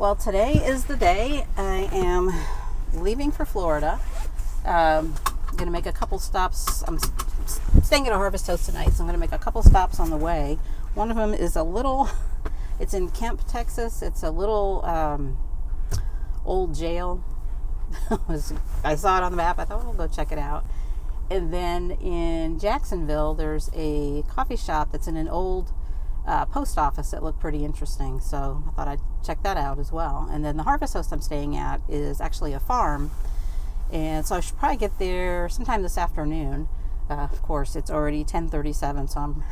Well, today is the day. I am leaving for Florida. I'm going to make a couple stops. I'm staying at a Harvest Host tonight, so I'm going to make a couple stops on the way. One of them is it's in Kemp, Texas. It's a little old jail. I saw it on the map. I thought, I'll go check it out. And then in Jacksonville, there's a coffee shop that's in an old post office that looked pretty interesting. So I thought I'd check that out as well. And then the Harvest Host I'm staying at is actually a farm. And so I should probably get there sometime this afternoon. Of course, it's already 10:37, so I'm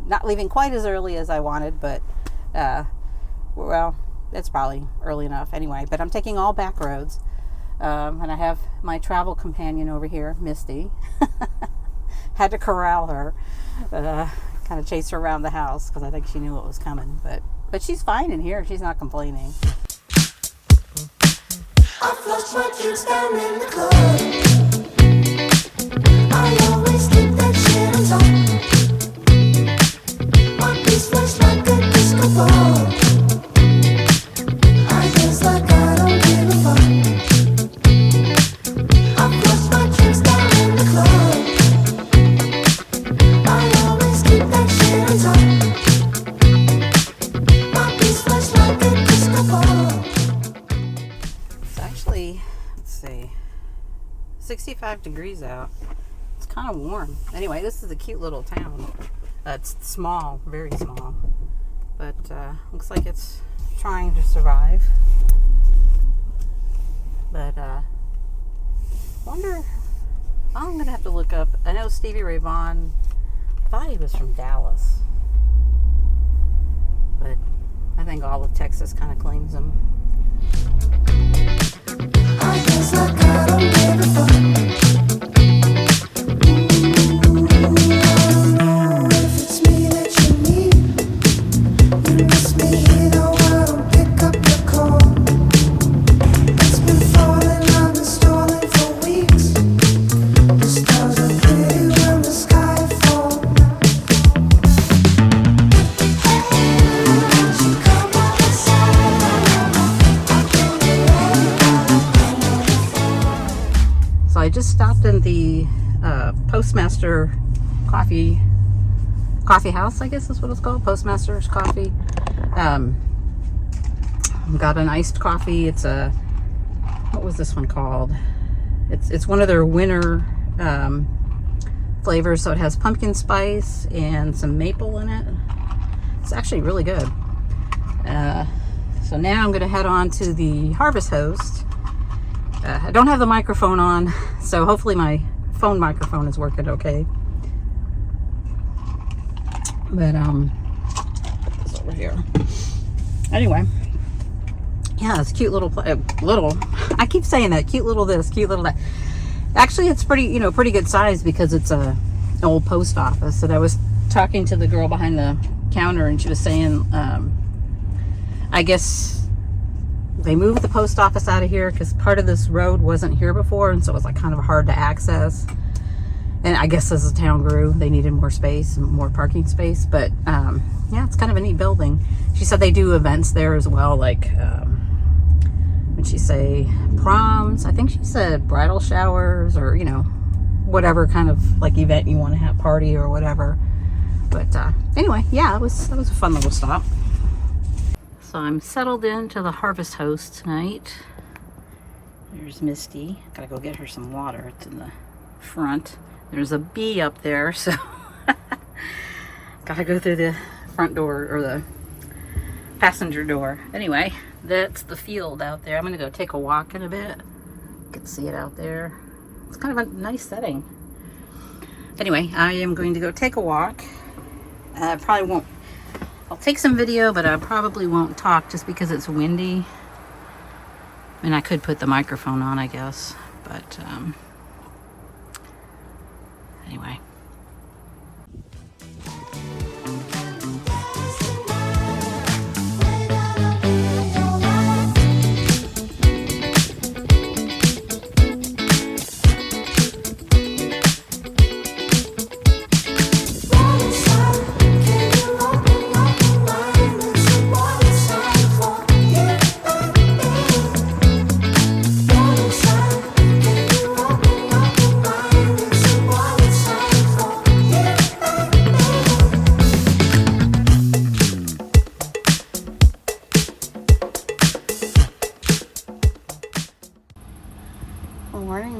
not leaving quite as early as I wanted, but well, it's probably early enough anyway. But I'm taking all back roads. And I have my travel companion over here, Misty. Had to corral her, kind of chase her around the house because I think she knew what was coming. But she's fine in here. She's not complaining. I flush my drinks down in the club. I always keep that shit on top. My piece flush like a disco ball. I dance like I don't give a fuck. I flush my drinks down in the club. I always keep that shit on top. My piece flush like a disco ball. It's actually, let's see, 65 degrees out. It's kind of warm. Anyway, this is a cute little town. It's small, very small. But looks like it's trying to survive. But wonder, I'm going to have to look up. I know Stevie Ray Vaughan, I thought he was from Dallas. But I think all of Texas kind of claims him. I guess like I don't give a fuck. I don't know if it's me that you need. You miss me though I don't pick up your call. It's been falling, I've been stalling for weeks. The stars are pretty when the sky falls. Won't you come by my side? So I just stopped in the Postmaster Coffee House, I guess is what it's called. Postmaster's Coffee. Got an iced coffee. It's what was this one called? It's one of their winter flavors. So it has pumpkin spice and some maple in it. It's actually really good. So now I'm going to head on to the Harvest Host. I don't have the microphone on, so hopefully my phone microphone is working okay. But it's over here. Anyway, yeah, it's cute little I keep saying that, cute little this, cute little that. Actually, it's pretty good size because it's an old post office. And I was talking to the girl behind the counter, and she was saying, I guess they moved the post office out of here because part of this road wasn't here before, and so it was like kind of hard to access. And I guess as the town grew, they needed more space and more parking space. But yeah, it's kind of a neat building. She said they do events there as well, like when she say proms, I think she said bridal showers, or whatever kind of like event you want to have, party or whatever. But anyway, yeah, it was a fun little stop. So I'm settled into the Harvest Host tonight. There's Misty. Gotta go get her some water. It's in the front. There's a bee up there, so gotta go through the front door, or the passenger door. Anyway, that's the field out there. I'm gonna go take a walk in a bit. You can see it out there. It's kind of a nice setting. Anyway, I am going to go take a walk. Probably won't, I'll take some video, but I probably won't talk just because it's windy. I mean, I could put the microphone on, I guess, but anyway. Can you walk me like a line? It's a one side for you.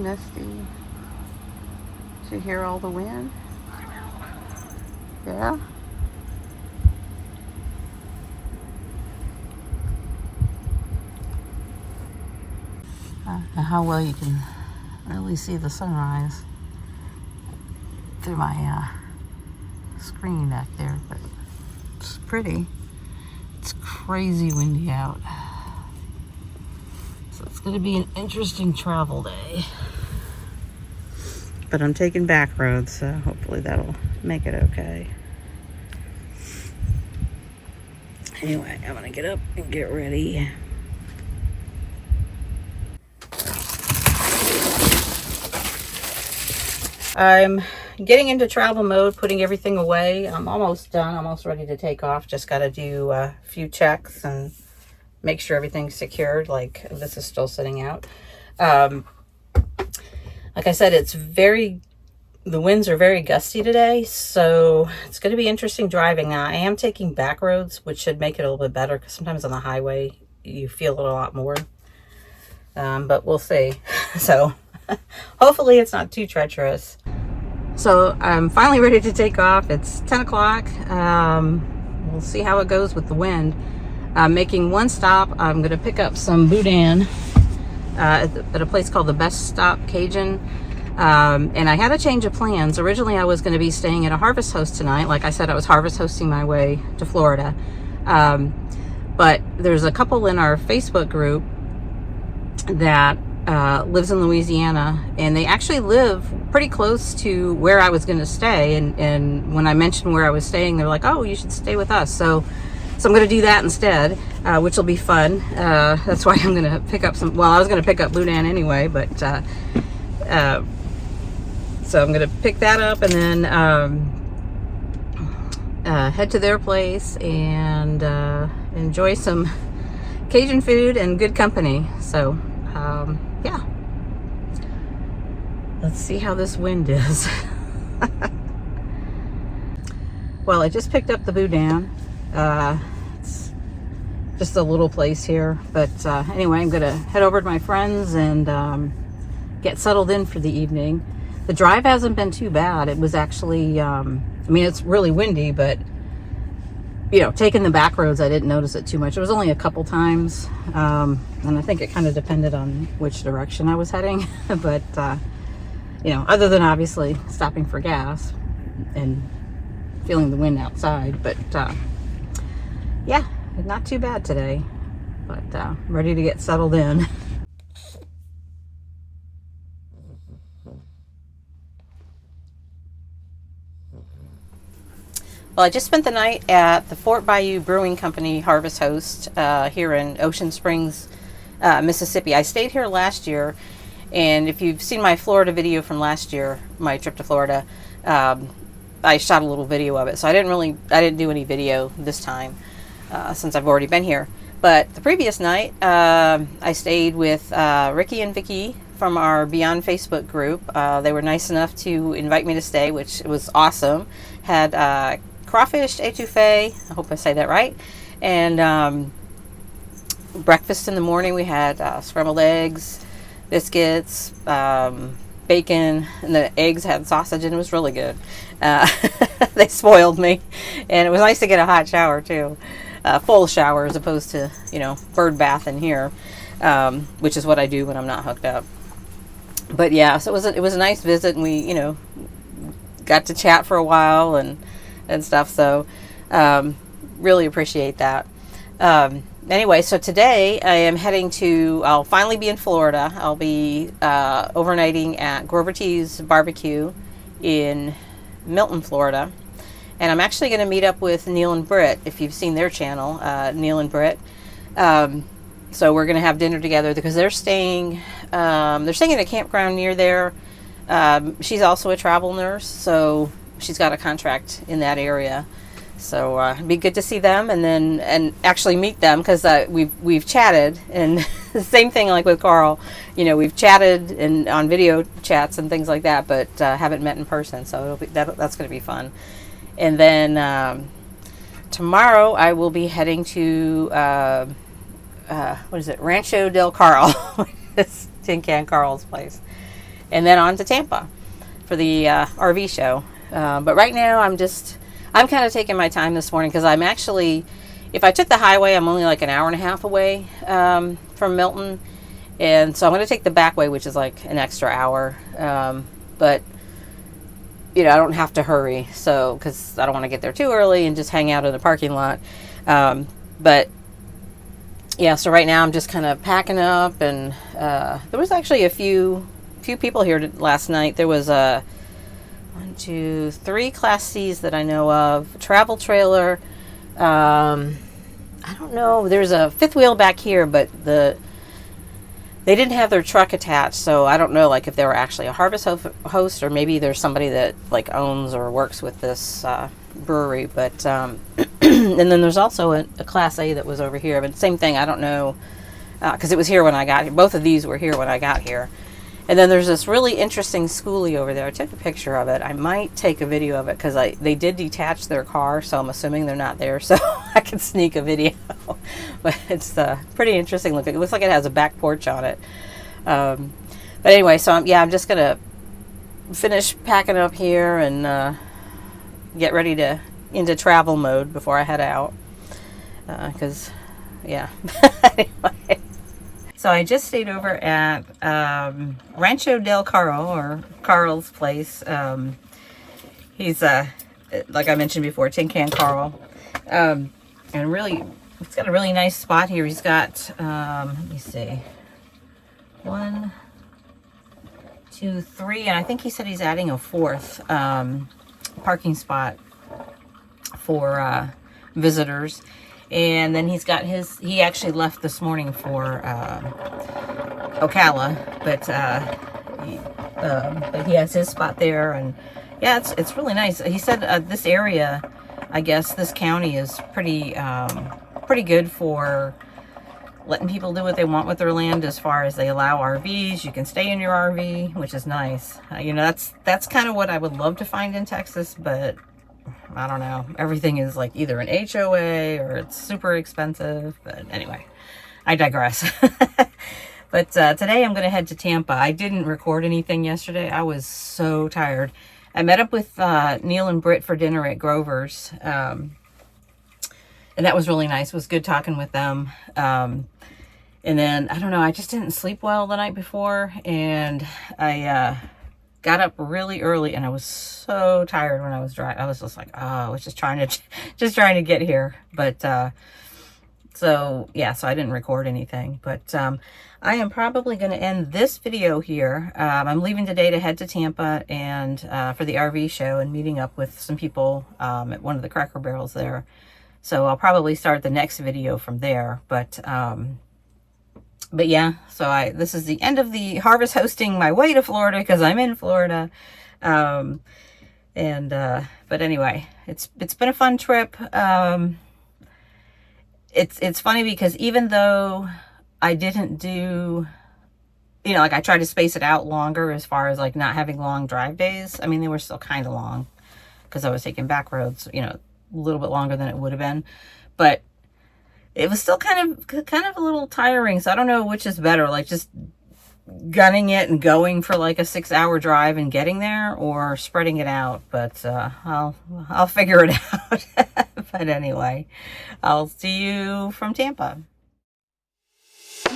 misty. Do you hear all the wind? Yeah? I don't know how well you can really see the sunrise through my screen back there, but it's pretty. It's crazy windy out. So it's going to be an interesting travel day. But I'm taking back roads, so hopefully that'll make it okay. Anyway, I'm going to get up and get ready. I'm getting into travel mode, putting everything away. I'm almost done, almost ready to take off. Just got to do a few checks and make sure everything's secured. Like this is still sitting out. Like I said, the winds are very gusty today, so it's going to be interesting driving. Now, I am taking back roads, which should make it a little bit better, because sometimes on the highway, you feel it a lot more. But we'll see. So, hopefully it's not too treacherous. So, I'm finally ready to take off. It's 10 o'clock. We'll see how it goes with the wind. I'm making one stop. I'm going to pick up some boudin at a place called the Best Stop Cajun. And I had a change of plans. Originally, I was going to be staying at a Harvest Host tonight. Like I said, I was harvest hosting my way to Florida. But there's a couple in our Facebook group that lives in Louisiana, and they actually live pretty close to where I was going to stay. And when I mentioned where I was staying, they're like, "Oh, you should stay with us." So I'm going to do that instead, which will be fun. That's why I'm going to pick up some. Well, I was going to pick up boudin anyway, but so I'm going to pick that up and then head to their place and enjoy some Cajun food and good company. So yeah, let's see how this wind is. Well, I just picked up the boudin. It's just a little place here, but anyway, I'm gonna head over to my friends and get settled in for the evening. The drive hasn't been too bad. It was actually I mean, it's really windy, but you know, taking the back roads, I didn't notice it too much. It was only a couple times, and I think it kind of depended on which direction I was heading. But you know, other than obviously stopping for gas and feeling the wind outside. But yeah, not too bad today. But ready to get settled in. Well, I just spent the night at the Fort Bayou Brewing Company Harvest Host here in Ocean Springs, Mississippi. I stayed here last year, and if you've seen my Florida video from last year, my trip to Florida, I shot a little video of it. So I didn't do any video this time since I've already been here. But the previous night, I stayed with Ricky and Vicky from our Beyond Facebook group. They were nice enough to invite me to stay, which was awesome. Had crawfish etouffee, I hope I say that right, and breakfast in the morning. We had scrambled eggs, biscuits, bacon, and the eggs had sausage, and it was really good. They spoiled me, and it was nice to get a hot shower too, full shower as opposed to, you know, bird bath in here, which is what I do when I'm not hooked up. But yeah, so it was a nice visit, and we, you know, got to chat for a while and stuff. So really appreciate that. Anyway, so today I am I'll finally be in Florida. I'll be overnighting at Grover T's Barbecue in Milton, Florida. And I'm actually going to meet up with Neal and Britt, if you've seen their channel, Neal and Britt. So we're going to have dinner together because they're staying in a campground near there. She's also a travel nurse, so she's got a contract in that area. So it'd be good to see them and actually meet them, because we've chatted, and the same thing like with Carl, you know, we've chatted and on video chats and things like that, but haven't met in person. So that's going to be fun. And then tomorrow I will be heading to Rancho Del Carl. It's Tin Can Carl's place. and then on to Tampa for the RV show. But right now I'm kind of taking my time this morning because I'm actually, if I took the highway, I'm only like an hour and a half away from Milton. And so I'm going to take the back way, which is like an extra hour. But, I don't have to hurry. So, because I don't want to get there too early and just hang out in the parking lot. But, yeah, so right now I'm just kind of packing up. And there was actually a few people here last night. There was 1, 2, 3 Class C's that I know of. A travel trailer. I don't know. There's a fifth wheel back here, but they didn't have their truck attached, so I don't know, like, if they were actually a harvest host, or maybe there's somebody that, like, owns or works with this brewery. But and then there's also a Class A that was over here, but same thing. I don't know, because it was here when I got here. Both of these were here when I got here. And then there's this really interesting schoolie over there. I took a picture of it. I might take a video of it because they did detach their car, so I'm assuming they're not there, so I could sneak a video. But it's pretty interesting looking. It looks like it has a back porch on it. But anyway, so I'm just going to finish packing up here and get ready into travel mode before I head out. Because, yeah. Anyway. So I just stayed over at Rancho Del Carl, or Carl's place. He's, like I mentioned before, Tin Can Carl. And really, it's got a really nice spot here. He's got, let me see, 1, 2, 3, and I think he said he's adding a 4th parking spot for visitors. And then he's got he actually left this morning for Ocala, but he has his spot there, and yeah, it's really nice. He said this area, I guess this county, is pretty good for letting people do what they want with their land, as far as they allow RVs. You can stay in your RV, which is nice. That's kind of what I would love to find in Texas, but I don't know. Everything is like either an HOA or it's super expensive. But anyway, I digress. But today I'm going to head to Tampa. I didn't record anything yesterday. I was so tired. I met up with Neal and Britt for dinner at Grover's. And that was really nice. It was good talking with them. And then, I don't know, I just didn't sleep well the night before. And I got up really early, and I was so tired when I was driving. I was just like, oh, I was just trying to get here. But so yeah, so I didn't record anything. But I am probably going to end this video here. I'm leaving today to head to Tampa and for the RV show, and meeting up with some people at one of the Cracker Barrels there. So I'll probably start the next video from there. But yeah, so this is the end of the harvest hosting my way to Florida, because I'm in Florida. But anyway, it's been a fun trip. It's funny because even though I didn't do, like, I tried to space it out longer as far as like not having long drive days. I mean, they were still kind of long because I was taking back roads, a little bit longer than it would have been, but it was still kind of a little tiring. So I don't know which is better, like just gunning it and going for like a 6-hour drive and getting there, or spreading it out. But I'll figure it out. But anyway, I'll see you from Tampa. I'm